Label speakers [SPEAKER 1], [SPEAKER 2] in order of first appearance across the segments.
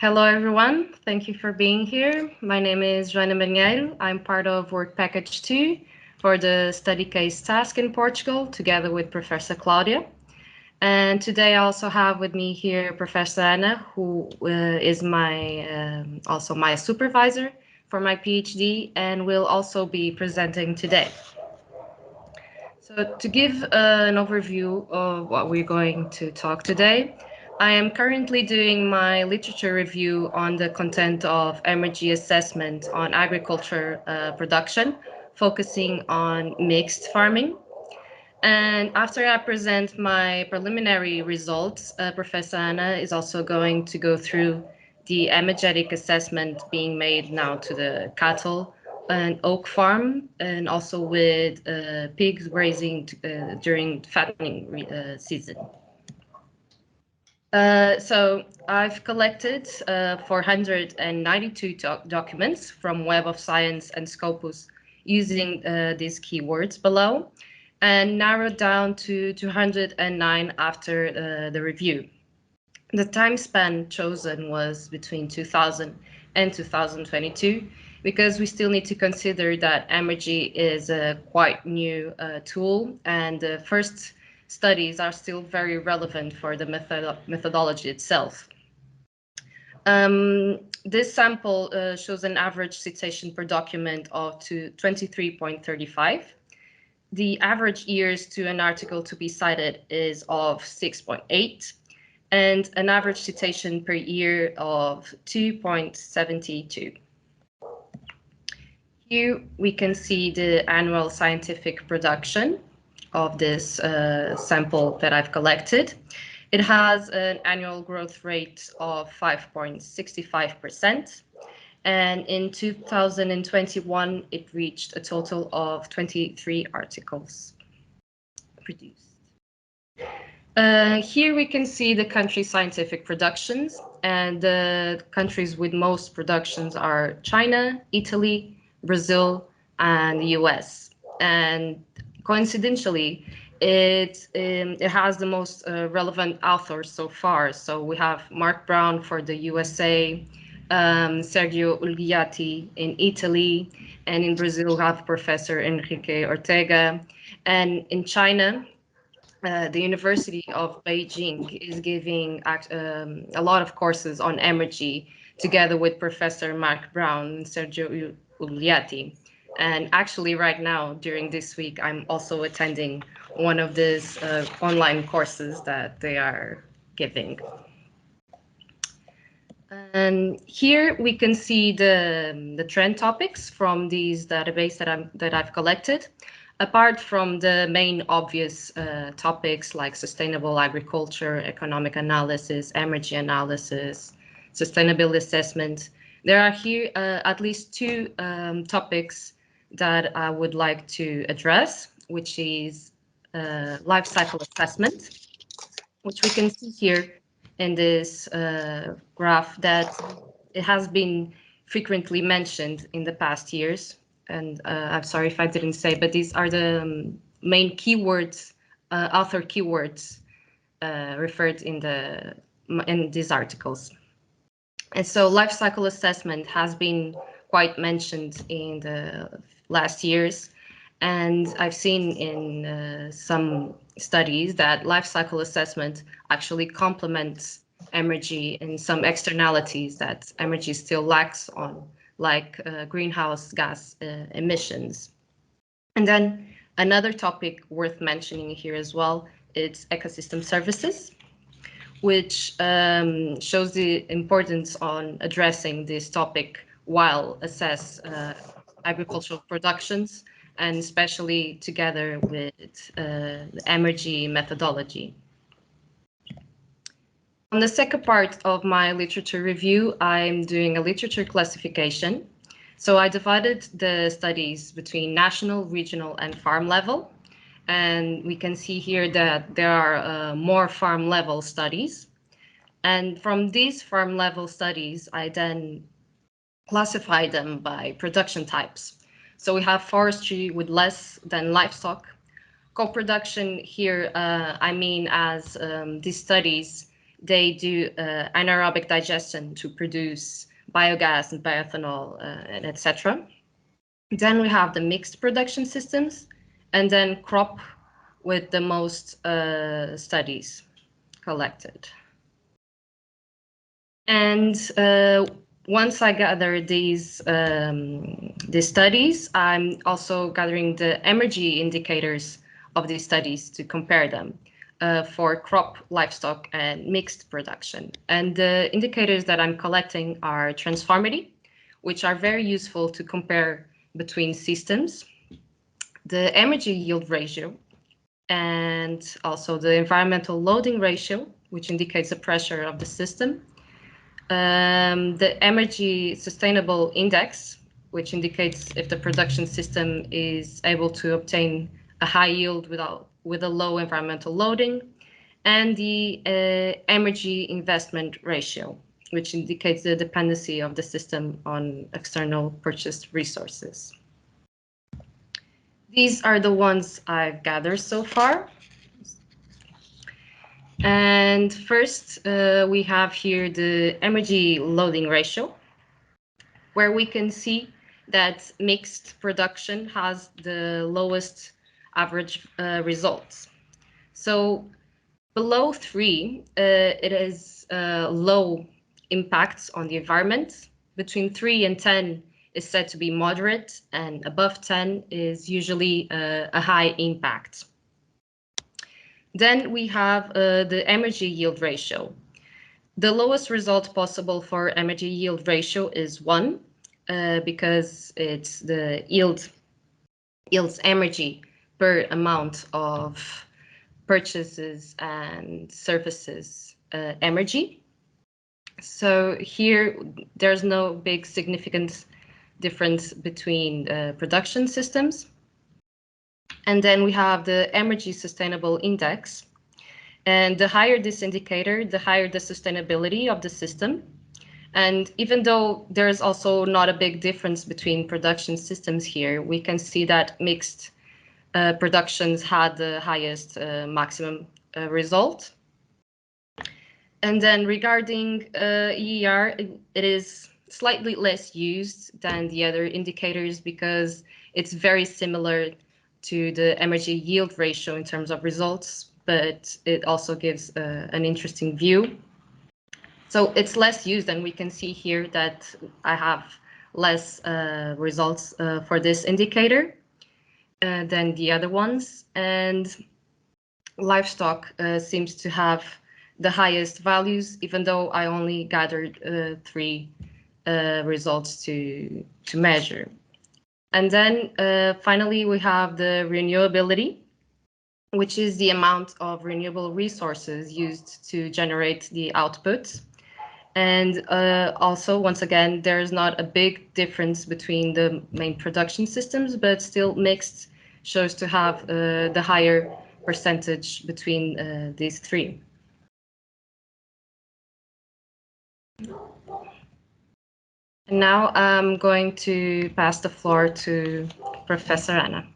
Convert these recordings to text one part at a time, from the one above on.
[SPEAKER 1] Hello, everyone. Thank you for being here. My name is Joana Marinheiro. I'm part of Work Package 2 for the study case task in Portugal, together with Professor Cláudia. And today I also have with me here Professor Anna, who is also my supervisor for my PhD and will also be presenting today. So to give an overview of what we're going to talk today, I am currently doing my literature review on the content of Emergy assessment on agriculture production, focusing on mixed farming. And after I present my preliminary results, Professor Anna is also going to go through the emergetic assessment being made now to the cattle and oak farm, and also with pigs grazing during fattening season. So I've collected 492 documents from Web of Science and Scopus using these keywords below, and narrowed down to 209 after the review. The time span chosen was between 2000 and 2022, because we still need to consider that Emergy is a quite new tool, and the first studies are still very relevant for the methodology itself. This sample shows an average citation per document of 23.35. The average years to an article to be cited is of 6.8, and an average citation per year of 2.72. Here we can see the annual scientific production of this sample that I've collected. It has an annual growth rate of 5.65%. And in 2021, it reached a total of 23 articles produced. Here we can see the country scientific productions, and the countries with most productions are China, Italy, Brazil, and the US. And coincidentally, it has the most relevant authors so far. So we have Mark Brown for the USA, Sergio Ulgiati in Italy, and in Brazil we have Professor Enrique Ortega, and in China, the University of Beijing is giving a lot of courses on Emergy, together with Professor Mark Brown and Sergio Ulgiati. And actually right now, during this week, I'm also attending one of these online courses that they are giving. And here we can see the trend topics from these database that I've collected. Apart from the main obvious topics like sustainable agriculture, economic analysis, energy analysis, sustainability assessment, there are here at least two topics that I would like to address, which is life cycle assessment, which we can see here in this graph that it has been frequently mentioned in the past years. And I'm sorry if I didn't say, but these are the main keywords, author keywords referred in these articles. And so life cycle assessment has been quite mentioned in the last years. And I've seen in some studies that life cycle assessment actually complements Emergy in some externalities that Emergy still lacks on, like greenhouse gas emissions. And then another topic worth mentioning here as well, it's ecosystem services, which shows the importance on addressing this topic while assess agricultural productions, and especially together with the Emergy methodology. On the second part of my literature review, I'm doing a literature classification. So I divided the studies between national, regional, and farm level. And we can see here that there are more farm level studies. And from these farm level studies, I then classify them by production types. So we have forestry with less than livestock. Co-production here, I mean as these studies they do anaerobic digestion to produce biogas and bioethanol, and etc. Then we have the mixed production systems, and then crop with the most studies collected. And once I gather these studies, I'm also gathering the Emergy indicators of these studies to compare them for crop, livestock, and mixed production. And the indicators that I'm collecting are transformity, which are very useful to compare between systems, the Emergy yield ratio, and also the environmental loading ratio, which indicates the pressure of the system, the Emergy Sustainable Index, which indicates if the production system is able to obtain a high yield with a low environmental loading, and the Emergy Investment Ratio, which indicates the dependency of the system on external purchased resources. These are the ones I've gathered so far. And first, we have here the Emergy loading ratio, where we can see that mixed production has the lowest average results. So below 3, it is low impacts on the environment. Between 3 and 10 is said to be moderate, and above 10 is usually a high impact. Then we have the Emergy yield ratio. The lowest result possible for Emergy yield ratio is 1, because it's the yields Emergy per amount of purchases and services Emergy. So here there's no big significant difference between production systems. And then we have the Emergy Sustainable Index. And the higher this indicator, the higher the sustainability of the system. And even though there's also not a big difference between production systems here, we can see that mixed productions had the highest maximum result. And then regarding EER, it is slightly less used than the other indicators because it's very similar to the Emergy yield ratio in terms of results, but it also gives an interesting view. So it's less used, and we can see here that I have less results for this indicator than the other ones. And livestock seems to have the highest values, even though I only gathered 3 results to measure. And then finally, we have the renewability, which is the amount of renewable resources used to generate the output. And also, once again, there's not a big difference between the main production systems, but still mixed shows to have the higher percentage between these 3. And now I'm going to pass the floor to Professor Anna.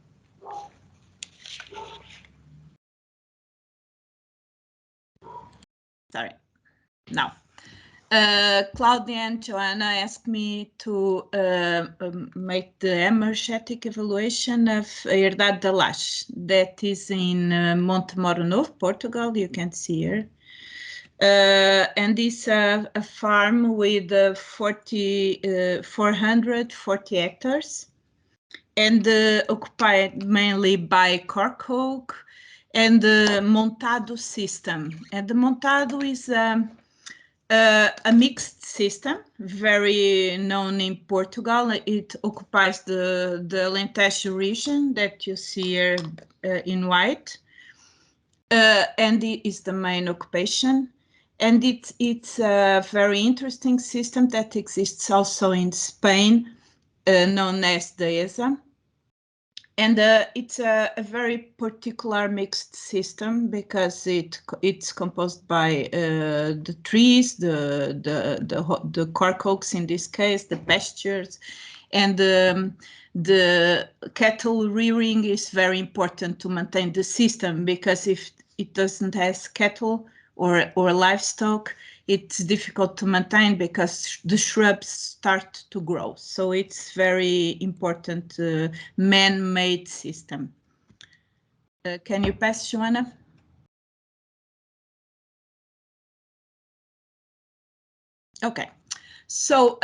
[SPEAKER 2] Sorry. Now, Claudia and Joana asked me to make the emergetic evaluation of Herdade da Laje. That is in Montemoro Novo, Portugal, you can see here. And it's a farm with 440 hectares and occupied mainly by cork oak and the Montado system. And the Montado is a mixed system, very known in Portugal. It occupies the Alentejo region that you see here in white, and it is the main occupation. And it's a very interesting system that exists also in Spain, known as Dehesa. And it's a very particular mixed system because it's composed by the trees, the cork oaks in this case, the pastures, and the cattle rearing is very important to maintain the system, because if it doesn't have cattle, or livestock, it's difficult to maintain because the shrubs start to grow. So it's very important man-made system. Can you pass, Joana? Okay, so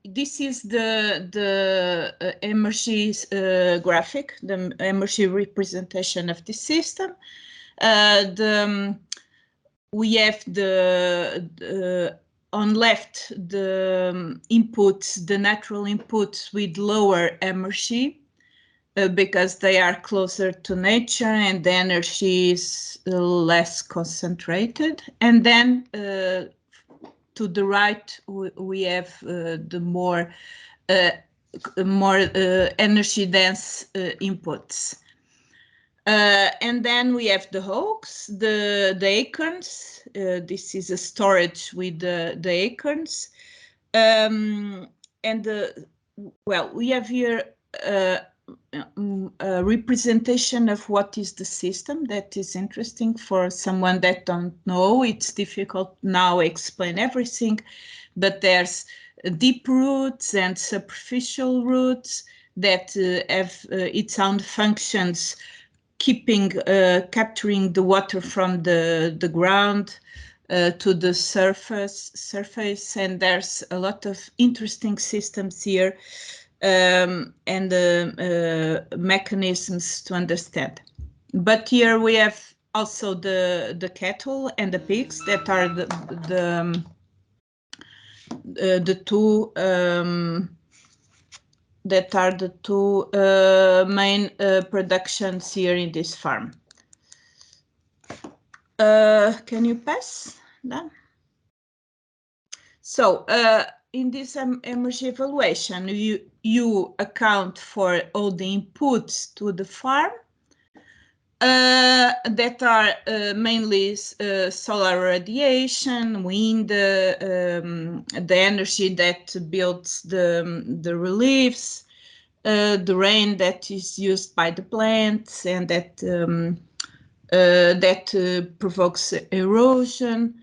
[SPEAKER 2] this is the Emergy graphic, the Emergy representation of the system. We have on left the inputs, the natural inputs with lower energy, because they are closer to nature and the energy is less concentrated. And then to the right, we have the more energy dense inputs. And then we have the hawks, the acorns. This is a storage with the acorns. Well, we have here a representation of what is the system. That is interesting for someone that don't know. It's difficult now explain everything, but there's deep roots and superficial roots that have its own functions, capturing the water from the ground to the surface, and there's a lot of interesting systems here and mechanisms to understand. But here we have also the cattle and the pigs that are the two main productions here in this farm. Can you pass that? So in this Emergy evaluation, you account for all the inputs to the farm that are mainly solar radiation, wind, the energy that builds the reliefs, the rain that is used by the plants and that provokes erosion,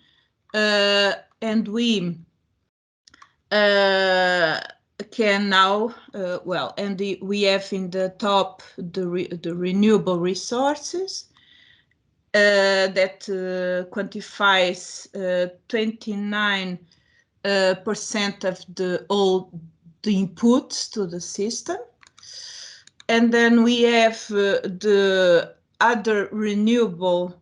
[SPEAKER 2] and we can now we have in the top the renewable resources that quantifies 29% of all the inputs to the system. And then we have the other renewable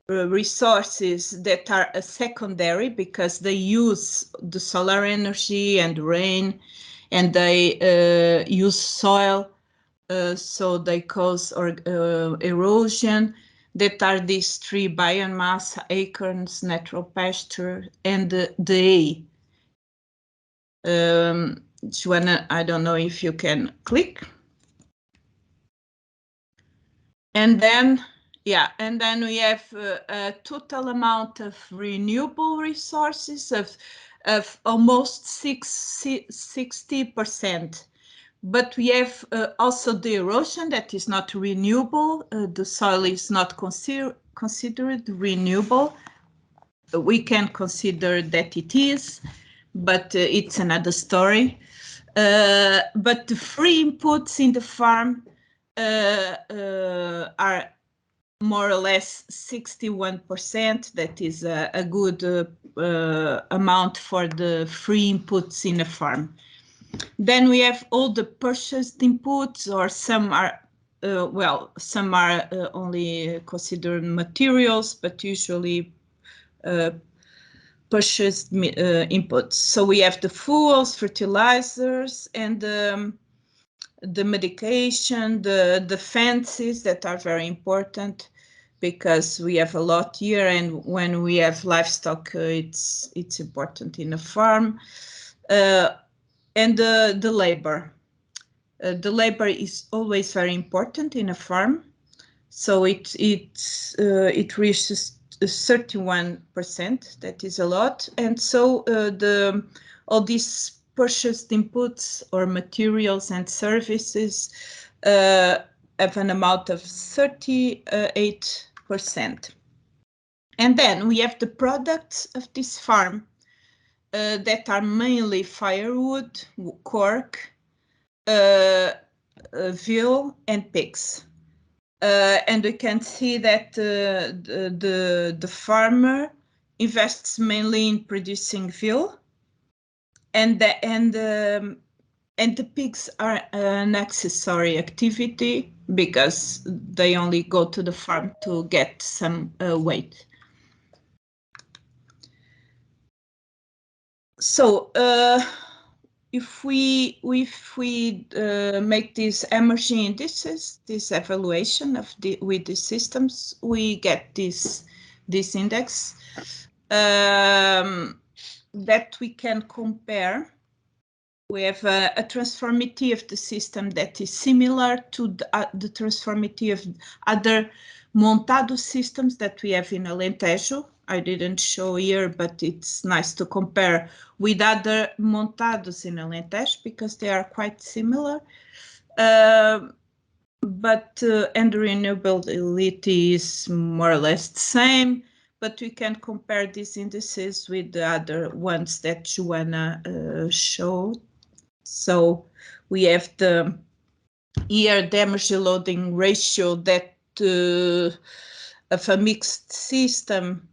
[SPEAKER 2] resources that are secondary because they use the solar energy and rain, and they use soil, so they cause erosion. That are these three: biomass, acorns, natural pasture, and the Joana, I don't know if you can click. And then, and then we have a total amount of renewable resources of almost 60%. But we have also the erosion that is not renewable. The soil is not considered renewable. We can consider that it is, but it's another story. But the free inputs in the farm are more or less 61%. That is a good amount for the free inputs in a farm. Then we have all the purchased inputs, or some are some are only considered materials, but usually purchased inputs. So we have the fuels, fertilizers, and the medication, the fences that are very important because we have a lot here, and when we have livestock, it's important in a farm. And the labor. The labor is always very important in a farm, so it reaches 31%. That is a lot, and so all these purchased inputs or materials and services have an amount of 38%. And then we have the products of this farm that are mainly firewood, cork, veal, and pigs. And we can see that the farmer invests mainly in producing veal, and the pigs are an accessory activity because they only go to the farm to get some weight. So if we make these Emergy Indices, this evaluation of with the systems, we get this index that we can compare. We have a transformity of the system that is similar to the transformity of other Montado systems that we have in Alentejo. I didn't show here, but it's nice to compare with other Montados in Alentejo because they are quite similar. And the renewability is more or less the same, but we can compare these indices with the other ones that Joana showed. So we have here the Emergy loading ratio that of a mixed system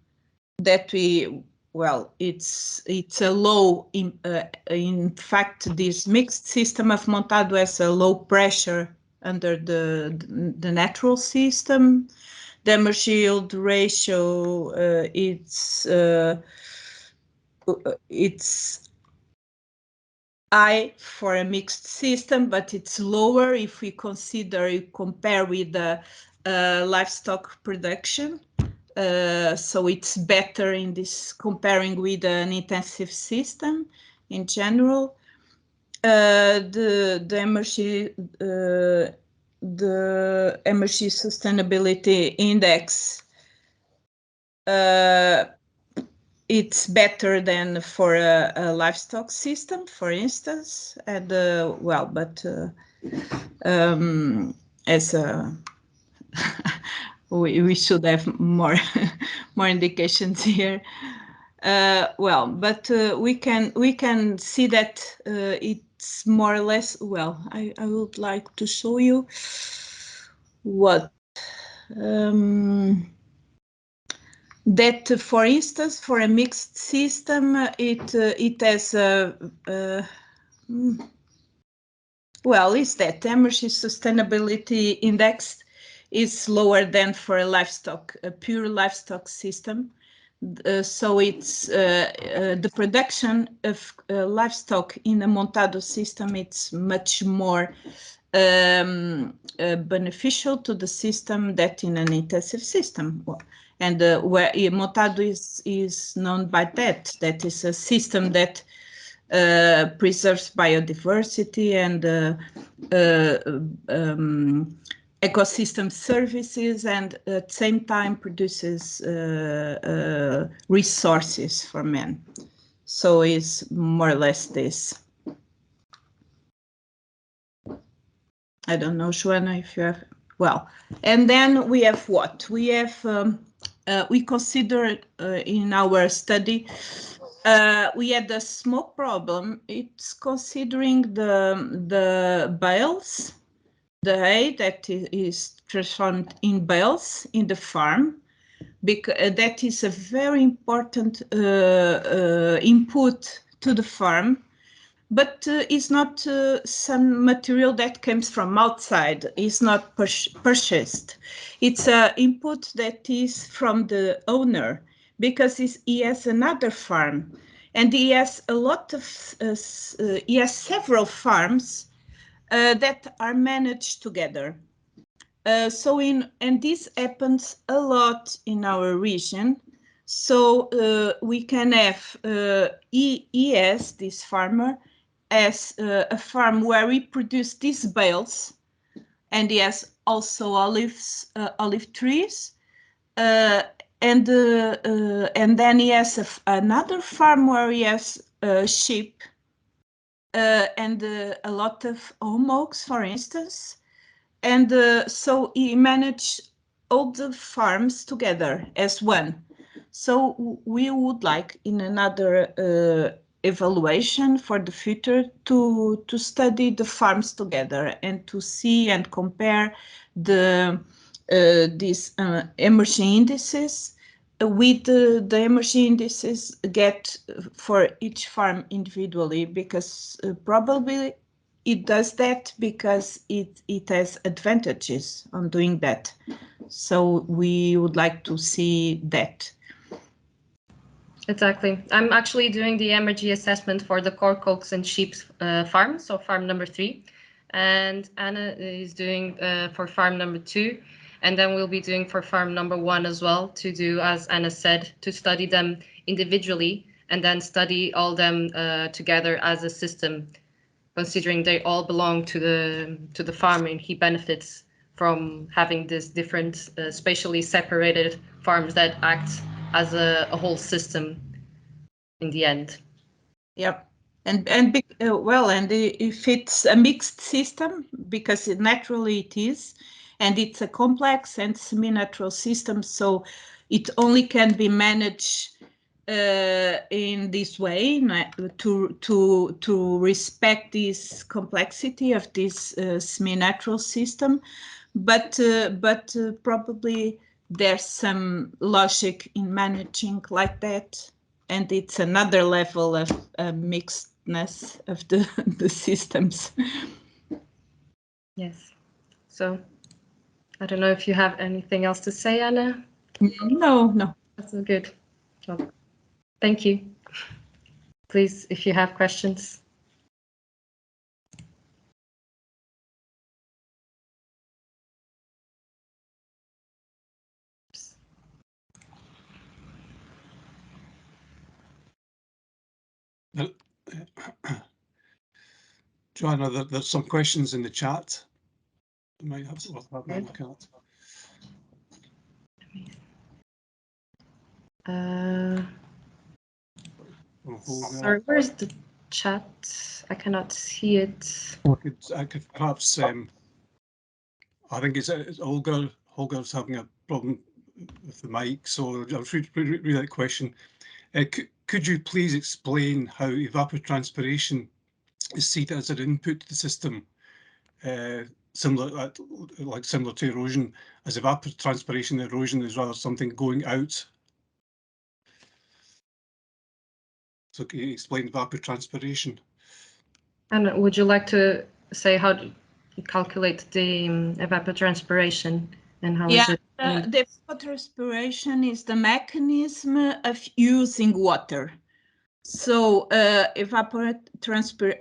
[SPEAKER 2] that it's a low. In fact, this mixed system of Montado has a low pressure under the natural system. The Emergy yield ratio it's high for a mixed system, but it's lower if we compare with the livestock production. So it's better in this comparing with an intensive system in general. The Emergy sustainability index, it's better than for a livestock system, for instance, and as a we should have more indications here. We can see that it's more or less. Well, I would like to show you what. That, for instance, for a mixed system, it has is that Emergy sustainability index is lower than for a pure livestock system. So it's the production of livestock in a Montado system. It's much more beneficial to the system than in an intensive system. And where Montado is known by that. That is a system that preserves biodiversity and ecosystem services, and at the same time produces resources for man. So it's more or less this. I don't know, Joana, if you have. Well, and then we have what? We have, we consider in our study, we had a small problem. It's considering the bales, the hay that is transformed in bales in the farm, because that is a very important input to the farm. But it's not some material that comes from outside. It's not purchased. It's an input that is from the owner, because he has another farm, and he has a lot of he has several farms that are managed together. And this happens a lot in our region. So we can have ES, this farmer, as a farm where we produce these bales, and he has also olive trees, and then he has another farm where he has sheep and a lot of home oaks, for instance, and so he managed all the farms together as one. So we would like in another evaluation for the future to study the farms together and to see and compare these Emergy indices with the Emergy indices get for each farm individually, because probably it does that because it has advantages on doing that. So we would like to see that.
[SPEAKER 1] Exactly. I'm actually doing the Emergy assessment for the cork, oaks, and sheep farm, so farm number 3. And Anna is doing for farm number 2. And then we'll be doing for farm number 1 as well, to do, as Anna said, to study them individually and then study all them together as a system, considering they all belong to the farm, and he benefits from having this different spatially separated farms that act as a whole system in the end.
[SPEAKER 2] Yep. And if it's a mixed system, because naturally it is, and it's a complex and semi-natural system, so it only can be managed in this way to respect this complexity of this semi-natural system, but probably there's some logic in managing like that. And it's another level of mixedness of the systems.
[SPEAKER 1] Yes. So I don't know if you have anything else to say, Anna?
[SPEAKER 2] No.
[SPEAKER 1] That's all good. Well, thank you. Please, if you have questions.
[SPEAKER 3] Joanna, there's some questions in the chat. I might have to look at.
[SPEAKER 1] Sorry, where's the chat? I cannot see it.
[SPEAKER 3] I could perhaps. I think it's Olga. Olga's having a problem with the mic, so I'll read that question. Could you please explain how evapotranspiration is seen as an input to the system, similar to erosion, as evapotranspiration erosion is rather something going out? So can you explain evapotranspiration?
[SPEAKER 1] And would you like to say how do you calculate the evapotranspiration and how is it?
[SPEAKER 2] The evapotranspiration is the mechanism of using water. So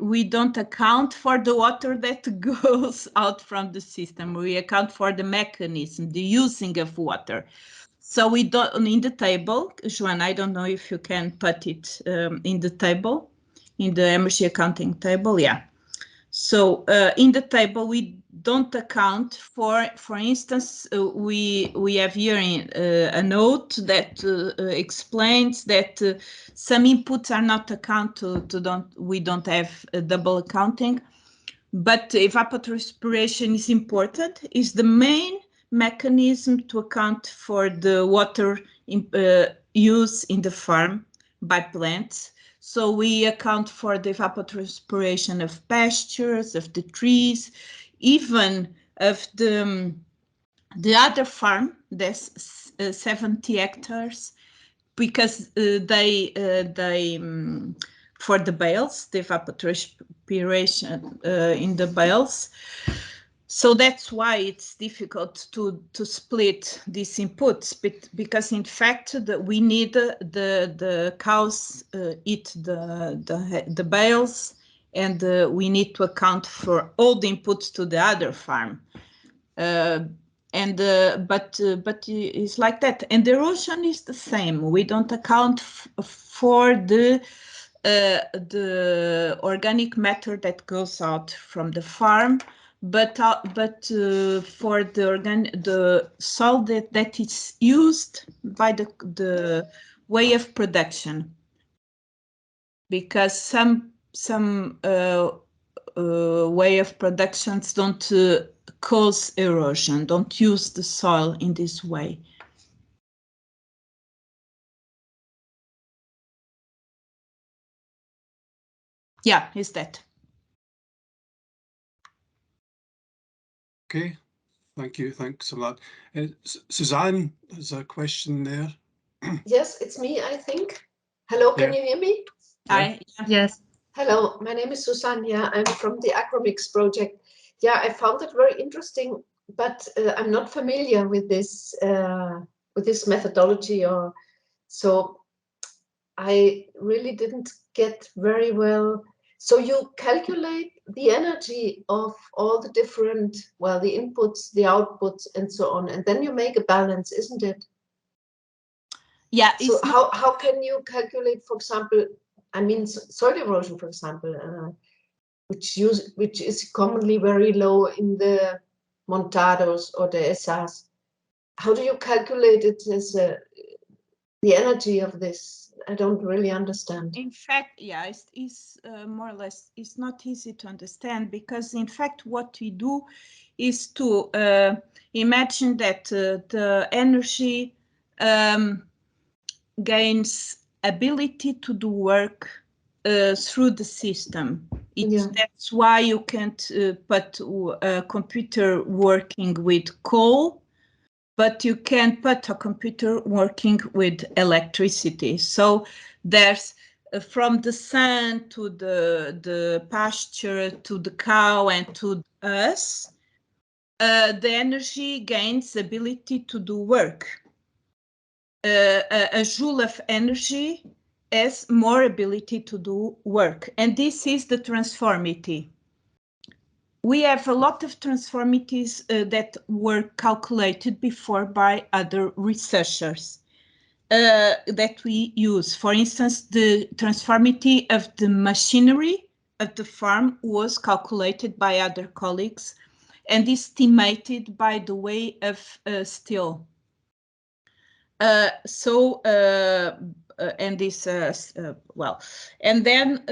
[SPEAKER 2] we don't account for the water that goes out from the system. We account for the mechanism, the using of water. So we don't, in the table, Joanna, I don't know if you can put it in the table, in the Emergy accounting table, yeah. So in the table, we don't account for instance, we have here a note that explains that some inputs are not accounted, we don't have a double accounting, but evapotranspiration is important, is the main mechanism to account for the water use in the farm by plants. So we account for the evapotranspiration of pastures, of the trees, even of the other farm, there's 70 hectares, because they for the bales, the evapotranspiration in the bales. So that's why it's difficult to split these inputs, because in fact we need the cows eat the bales, and we need to account for all the inputs to the other farm. But it's like that, and the erosion is the same. We don't account for the organic matter that goes out from the farm, but for the soil that is used by the way of production, because some way of productions don't cause erosion, don't use the soil in this way. Yeah, is that.
[SPEAKER 3] Okay, thank you. Thanks a lot. Suzanne, there's a question there.
[SPEAKER 4] Yes, it's me, I think. Hello, can you hear me?
[SPEAKER 2] Yeah.
[SPEAKER 1] Yes.
[SPEAKER 4] Hello, my name is Susanne. Yeah, I'm from the Agromix project. Yeah, I found it very interesting, but I'm not familiar with this methodology, or so I really didn't get very well. So you calculate the energy of all the different, well, the inputs, the outputs, and so on, and then you make a balance, isn't it?
[SPEAKER 2] Yeah.
[SPEAKER 4] So how can you calculate, for example, I mean, soil erosion, for example, which is commonly very low in the Montados or the SRs. How do you calculate it as the energy of this? I don't really understand.
[SPEAKER 2] In fact, yeah, it's more or less, it's not easy to understand, because in fact what we do is to imagine that the energy gains ability to do work through the system. That's why you can't put a computer working with coal, but you can put a computer working with electricity. So there's from the sun to the pasture to the cow and to us, the energy gains ability to do work. A joule of energy has more ability to do work, and this is the transformity. We have a lot of transformities that were calculated before by other researchers that we use. For instance, the transformity of the machinery of the farm was calculated by other colleagues and estimated by the way of steel. And this, well, and then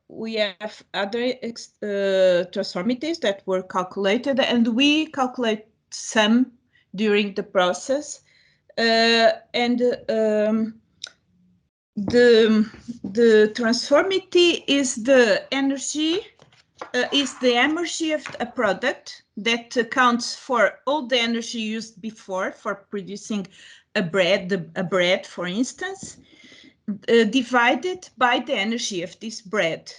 [SPEAKER 2] we have other transformities that were calculated, and we calculate some during the process. And the transformity is the energy, is the energy of a product that accounts for all the energy used before for producing a bread, for instance, divided by the energy of this bread.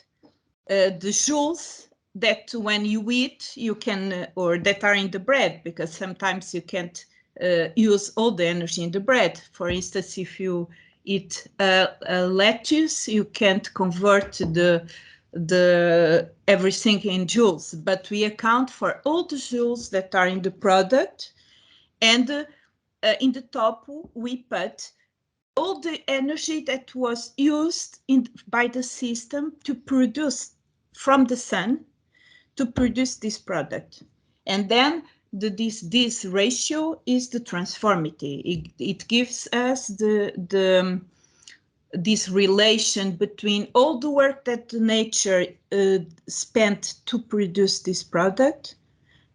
[SPEAKER 2] The joules that when you eat, you can, or that are in the bread, because sometimes you can't use all the energy in the bread. For instance, if you eat lettuce, you can't convert the everything in joules, but we account for all the joules that are in the product, and in the top we put all the energy that was used by the system to produce from the sun to produce this product. And then this ratio is the transformity. It gives us this relation between all the work that nature spent to produce this product.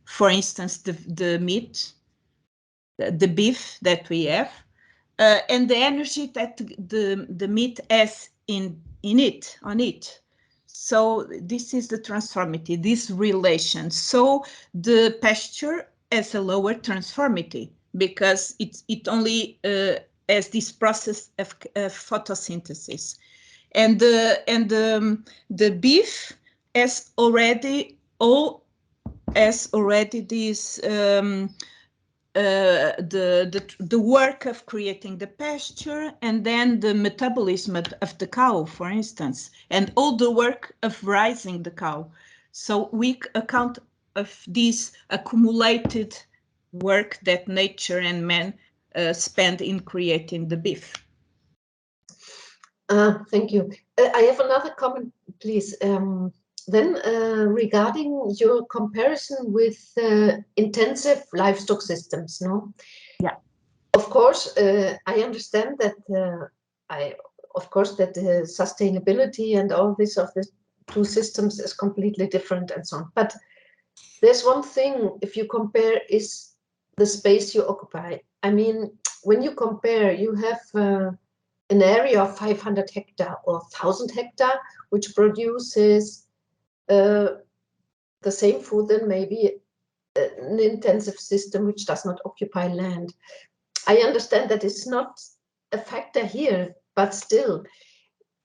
[SPEAKER 2] For instance, the meat, the beef that we have, and the energy that the meat has on it. So this is the transformity, this relation. So the pasture has a lower transformity because it only has this process of photosynthesis, and the beef has already this the work of creating the pasture, and then the metabolism of the cow, for instance, and all the work of raising the cow. So we account of this accumulated work that nature and man spend in creating the beef.
[SPEAKER 4] Thank you. I have another comment, please. Then regarding your comparison with intensive livestock systems, no?
[SPEAKER 2] Yeah.
[SPEAKER 4] Of course, I understand that. Of course, that sustainability and all this of the two systems is completely different and so on. But there's one thing, if you compare, is the space you occupy. I mean, when you compare, you have an area of 500 hectare or 1,000 hectare, which produces the same food than maybe an intensive system which does not occupy land. I understand that it's not a factor here, but still,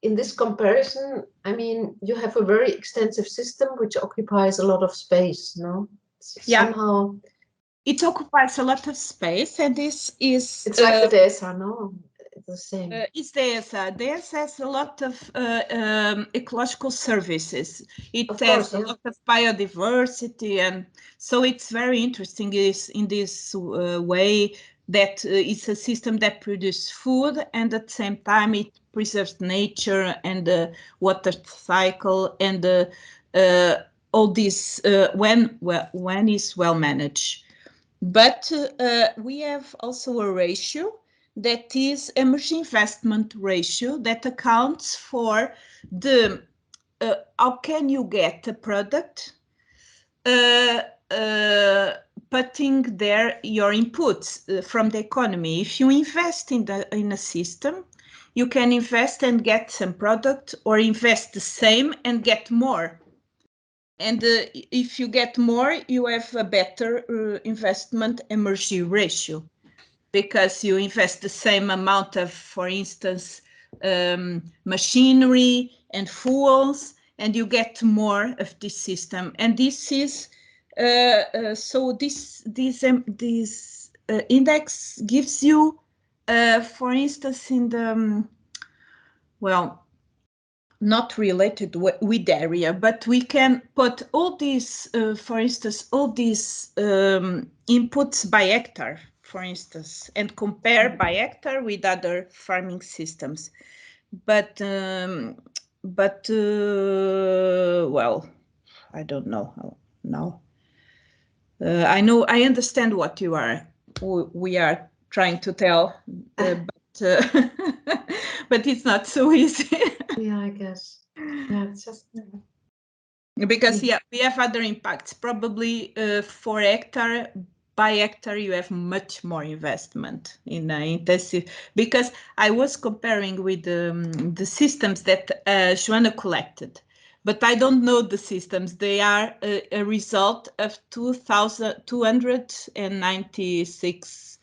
[SPEAKER 4] in this comparison, I mean, you have a very extensive system which occupies a lot of space, no?
[SPEAKER 2] Yeah.
[SPEAKER 4] Somehow
[SPEAKER 2] it occupies a lot of space, and this is
[SPEAKER 4] it's like the DSR, no? It's the same.
[SPEAKER 2] It's DSR. DSR has a lot of ecological services. It has a lot of biodiversity, and so it's very interesting in this way that it's a system that produces food, and at the same time it preserves nature and the water cycle, and all this when it's well managed. But we have also a ratio that is emerging investment ratio that accounts for the how can you get a product putting there your inputs from the economy. If you invest in a system, you can invest and get some product, or invest the same and get more. And if you get more, you have a better investment emergy ratio, because you invest the same amount of, for instance, machinery and fuels, and you get more of this system. And this is so this index gives you, for instance, in the well, not related with area, but we can put all these, for instance, all these inputs by hectare, for instance, and compare by hectare with other farming systems. But well, I don't know how now. I understand what we are trying to tell, but it's not so easy.
[SPEAKER 4] Yeah, I guess. Yeah, it's just
[SPEAKER 2] because we have other impacts. Probably for hectare by hectare, you have much more investment in intensive. Because I was comparing with the systems that Joana collected, but I don't know the systems. They are a result of 2,296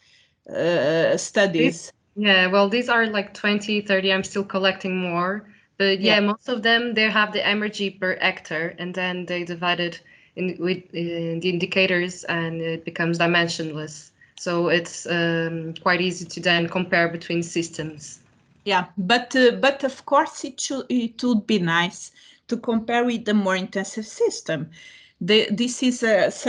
[SPEAKER 2] studies.
[SPEAKER 1] Yeah, well, these are like 20, 30. I'm still collecting more. But yeah, most of them, they have the Emergy per hectare, and then they divide it with the indicators, and it becomes dimensionless. So it's quite easy to then compare between systems.
[SPEAKER 2] Yeah, but of course it would be nice to compare with the more intensive system. This is there's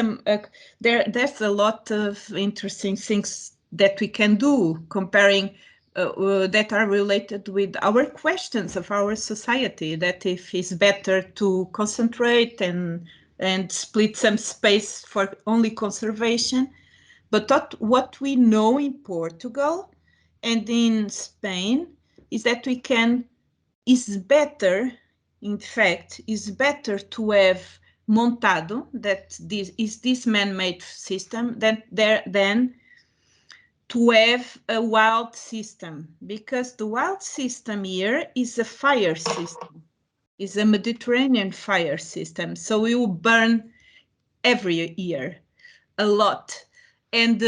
[SPEAKER 2] a lot of interesting things that we can do comparing that are related with our questions of our society, that if it's better to concentrate and split some space for only conservation. But what we know in Portugal and in Spain is that is better to have Montado, that this man-made system, than to have a wild system, because the wild system here is a fire system, is a Mediterranean fire system. So we will burn every year a lot. And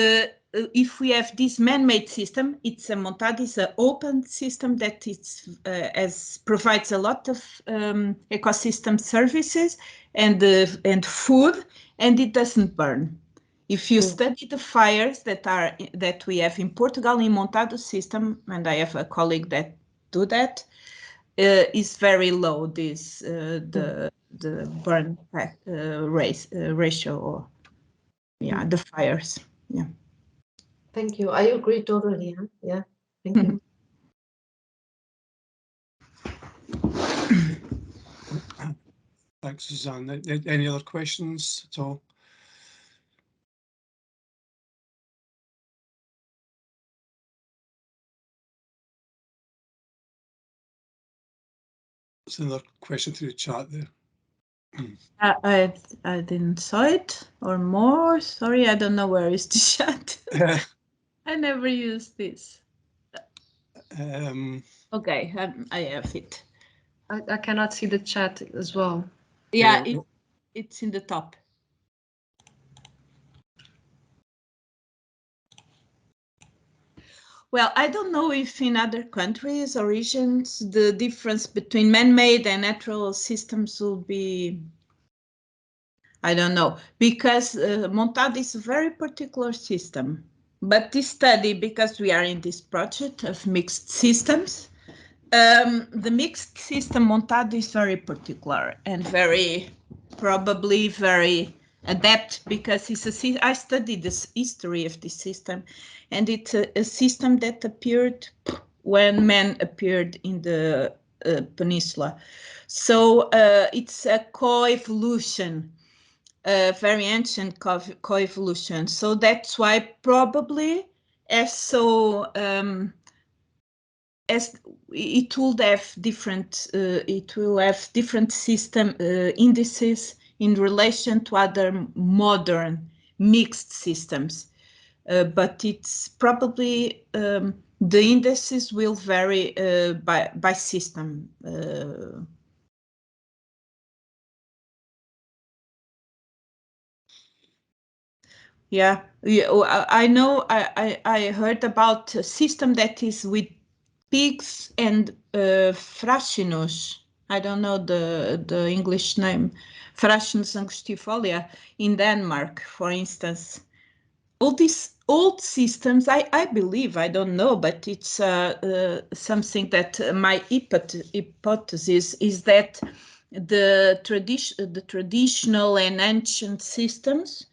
[SPEAKER 2] if we have this man-made system, it's a Montado, is an open system that provides a lot of ecosystem services and food, and it doesn't burn. If you study the fires that we have in Portugal in Montado system, and I have a colleague that do that, is very low. This the burn ratio, or the fires. Yeah.
[SPEAKER 4] Thank you. I agree totally. Huh? Yeah. Thank you.
[SPEAKER 3] Thanks, Suzanne. Any other questions at all? There's another question through the chat there.
[SPEAKER 2] I didn't saw it or more. Sorry, I don't know where is the chat. I never use this. Okay, I have it.
[SPEAKER 1] I cannot see the chat as well.
[SPEAKER 2] Yeah, it's in the top. Well, I don't know if in other countries or regions the difference between man-made and natural systems will be, I don't know, because Montado is a very particular system. But this study, because we are in this project of mixed systems, the mixed system Montado is very particular and probably very adept, because I studied this history of this system, and it's a system that appeared when man appeared in the peninsula. So it's a coevolution, a very ancient coevolution. So that's why probably as it will have different system indices in relation to other modern mixed systems, but it's probably the indices will vary by system. Yeah, I know. I heard about a system that is with pigs and fracinus. I don't know the English name. Fracinus angustifolia in Denmark, for instance. All these old systems, I believe, I don't know, but it's something that my hypothesis is that the traditional and ancient systems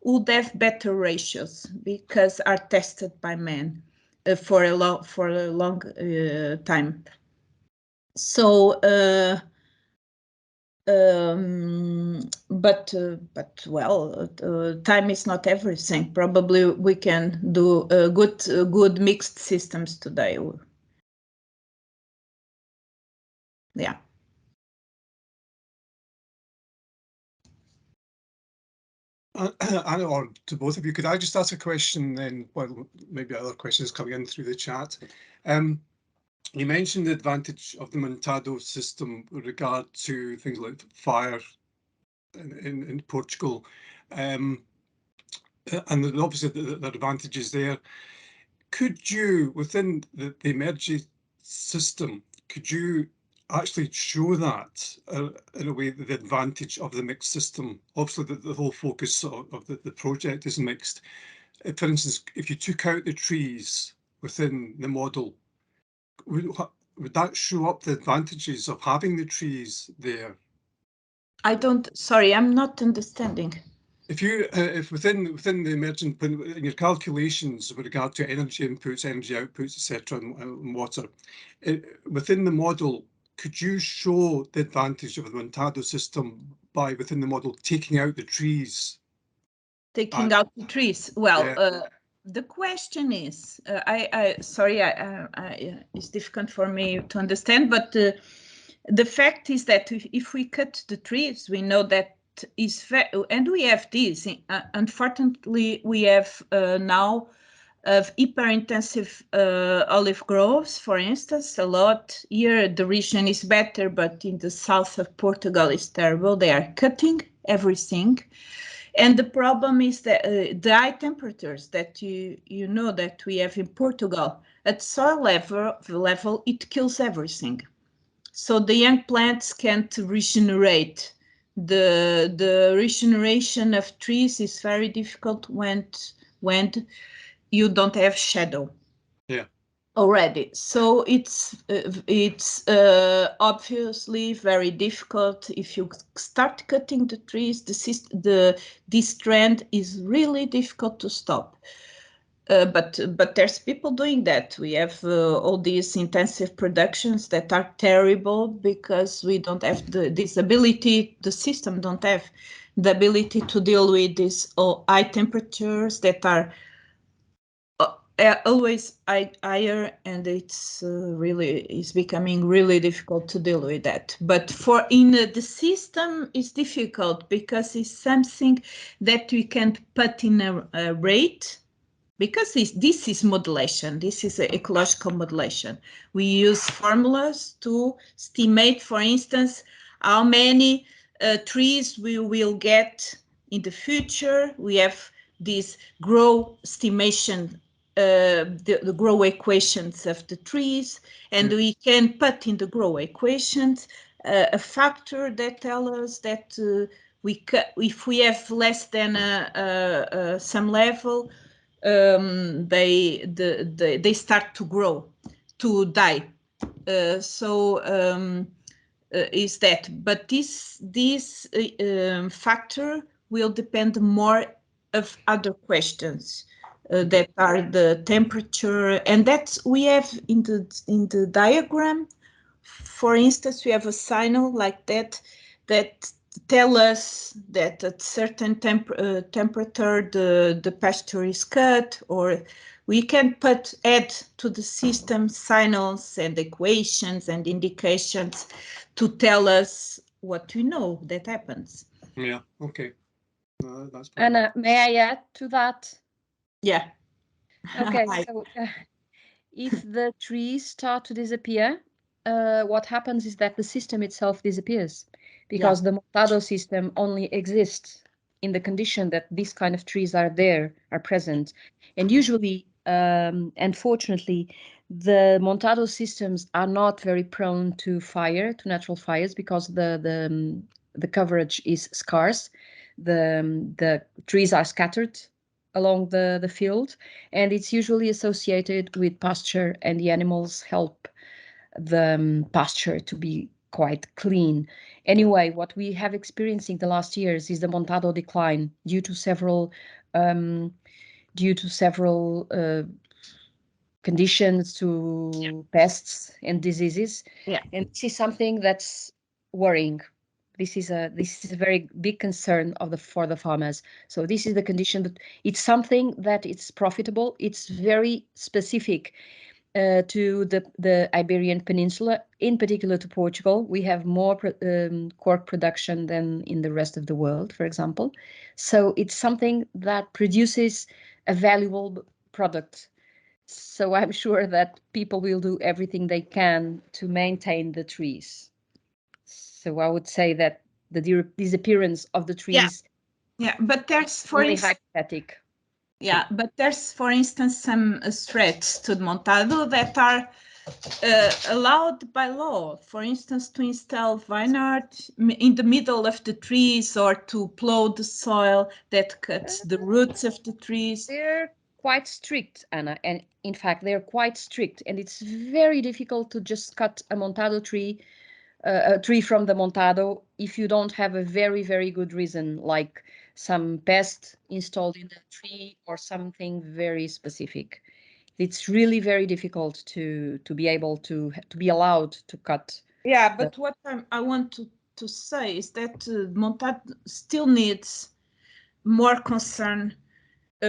[SPEAKER 2] would have better ratios because are tested by men for a long time. So, but well, time is not everything. Probably we can do good mixed systems today. Yeah.
[SPEAKER 3] Or to both of you, could I just ask a question then? Well, maybe other questions coming in through the chat. You mentioned the advantage of the Montado system with regard to things like fire in Portugal, and obviously the advantages there. Could you, within the Emergy system, could you actually show that in a way, the advantage of the mixed system? Obviously, the whole focus of the project is mixed. For instance, if you took out the trees within the model, would that show up the advantages of having the trees there?
[SPEAKER 2] Sorry, I'm not understanding.
[SPEAKER 3] If within the emergent, in your calculations with regard to energy inputs, energy outputs, etc., and water, within the model, could you show the advantage of the Montado system by within the model taking out the trees?
[SPEAKER 2] Taking out the trees. Well,
[SPEAKER 3] yeah.
[SPEAKER 2] The question is, sorry, it's difficult for me to understand, but the fact is that if we cut the trees, we know that is fair, and we have this. Unfortunately, we have now of hyper-intensive olive groves, for instance, a lot. Here the region is better, but in the south of Portugal is terrible. They are cutting everything. And the problem is that the high temperatures that you know that we have in Portugal, at soil level, it kills everything. So the young plants can't regenerate. The regeneration of trees is very difficult when you don't have shadow.
[SPEAKER 3] Yeah.
[SPEAKER 2] Already, so it's obviously very difficult. If you start cutting the trees, this trend is really difficult to stop. But there's people doing that. We have all these intensive productions that are terrible because we don't have this ability. The system don't have the ability to deal with these high temperatures that are always higher, and it's becoming really difficult to deal with that. But the system is difficult because it's something that we can put in a rate because this is modulation. This is a ecological modulation. We use formulas to estimate, for instance, how many trees we will get in the future. We have this grow estimation, the grow equations of the trees, and we can put in the grow equations a factor that tells us that if we have less than some level, they start to grow, to die. Is that? But this factor will depend more of other questions that are the temperature, and that we have in the diagram. For instance, we have a signal like that tell us that at certain temperature the pasture is cut, or we can add to the system signals and equations and indications to tell us what we know that happens.
[SPEAKER 3] Yeah, okay. That's
[SPEAKER 5] And may I add to that?
[SPEAKER 2] Yeah.
[SPEAKER 5] Okay, so if the trees start to disappear, what happens is that the system itself disappears, because the Montado system only exists in the condition that these kind of trees are present. And usually, unfortunately, the Montado systems are not very prone to fire, to natural fires, because the coverage is scarce. The trees are scattered along the field, and it's usually associated with pasture, and the animals help the pasture to be quite clean. Anyway, what we have experienced in the last years is the Montado decline due to several conditions, to pests and diseases. And this is something that's worrying. This is a very big concern for the farmers. So this is the condition, that it's something that it's profitable. It's very specific to the Iberian Peninsula, in particular to Portugal. We have more cork production than in the rest of the world, for example. So it's something that produces a valuable product. So I'm sure that people will do everything they can to maintain the trees. So I would say that the disappearance of the trees,
[SPEAKER 2] but there's
[SPEAKER 5] only hypothetic.
[SPEAKER 2] Yeah, but there's, for instance, some threats to the Montado that are allowed by law. For instance, to install vineyard in the middle of the trees, or to plow the soil that cuts the roots of the trees.
[SPEAKER 5] They're quite strict, Anna, and in fact, they're quite strict, and it's very difficult to just cut a Montado tree, a tree from the Montado, if you don't have a very, very good reason, like some pest installed in the tree or something very specific. It's really very difficult to be able to be allowed to cut.
[SPEAKER 2] Yeah, but what I want to say is that Montado still needs more concern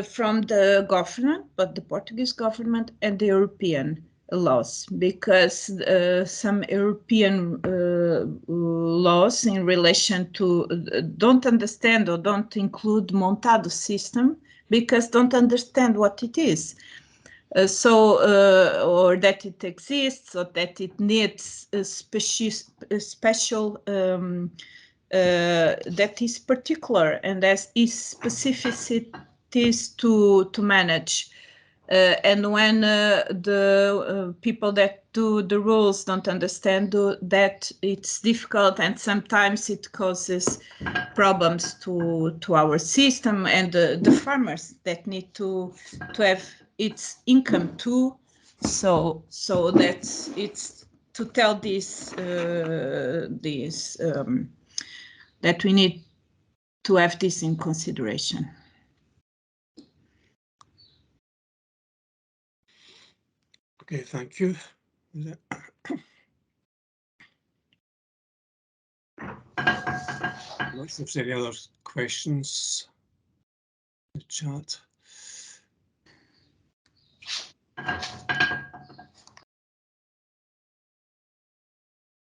[SPEAKER 2] from the government, but the Portuguese government and the European laws, because some European laws in relation to don't understand or don't include Montado system, because don't understand what it is. Or that it exists, or that it needs a special that is particular and as is specificities to manage. And when the people that do the rules don't understand that, it's difficult, and sometimes it causes problems to our system and the farmers that need to have its income too. So that's it's to tell this that we need to have this in consideration.
[SPEAKER 3] Okay, thank you. Let's see if there's any other questions in the chat.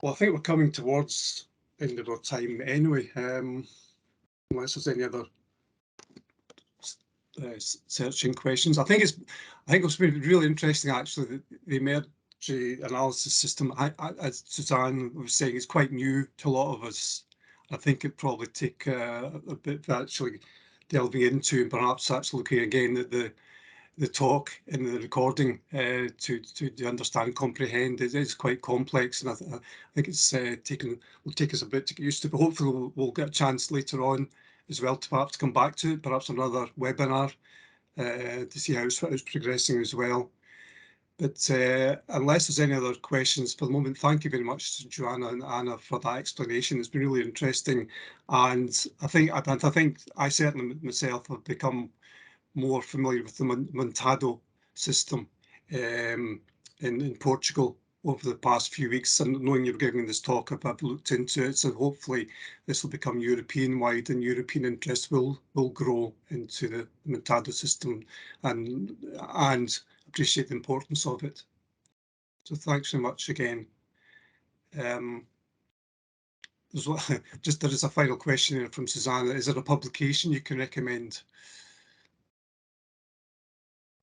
[SPEAKER 3] Well, I think we're coming towards the end of our time anyway. Unless there's any other searching questions. I think it's been really interesting actually. The Emergy analysis system, as Suzanne was saying, is quite new to a lot of us. I think it'd probably take a bit of actually delving into, and perhaps actually looking again at the talk in the recording to understand, comprehend. It is quite complex, and I think it's will take us a bit to get used to, but hopefully we'll get a chance later on as well to perhaps come back to it, perhaps another webinar to see how it's progressing as well. But unless there's any other questions for the moment, thank you very much to Joanna and Anna for that explanation. It's been really interesting, and I think I certainly myself have become more familiar with the Montado system in Portugal over the past few weeks, and knowing you're giving this talk, I've looked into it, so hopefully this will become European-wide, and European interest will grow into the Montado system, and appreciate the importance of it. So thanks so much again. There is a final question here from Susanna. Is there a publication you can recommend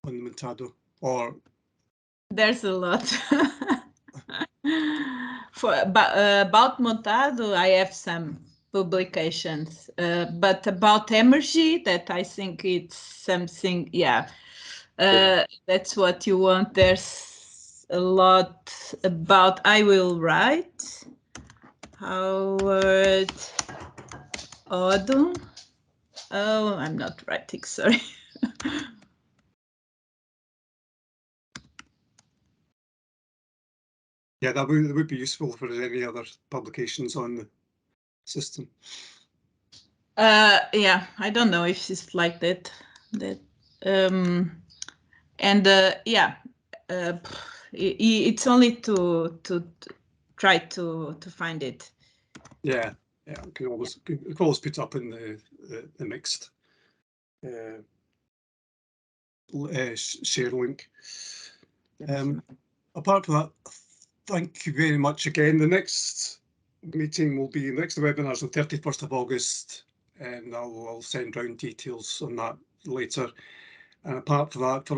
[SPEAKER 3] on the Montado? Or
[SPEAKER 2] there's a lot. About Montado, I have some publications, but about Emergy, that I think it's something, yeah, that's what you want. There's a lot about, I will write, Howard Odum. Oh, I'm not writing, sorry.
[SPEAKER 3] yeah, that would be useful for any other publications on the system.
[SPEAKER 2] Yeah, I don't know if it's like that. Yeah, it's only to try to find it.
[SPEAKER 3] Yeah, we can always put up in the mixed share link. Apart from that, thank you very much again. The next meeting will be, the next webinar is on 31st of August, and I'll send round details on that later. And apart from that,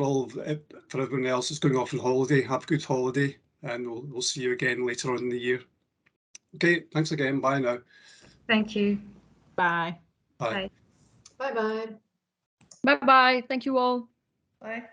[SPEAKER 3] for everyone else that's going off on holiday, have a good holiday, and we'll see you again later on in the year. Okay, thanks again. Bye now.
[SPEAKER 1] Thank you.
[SPEAKER 2] Bye.
[SPEAKER 3] Bye.
[SPEAKER 4] Bye bye.
[SPEAKER 5] Bye bye. Thank you all.
[SPEAKER 1] Bye.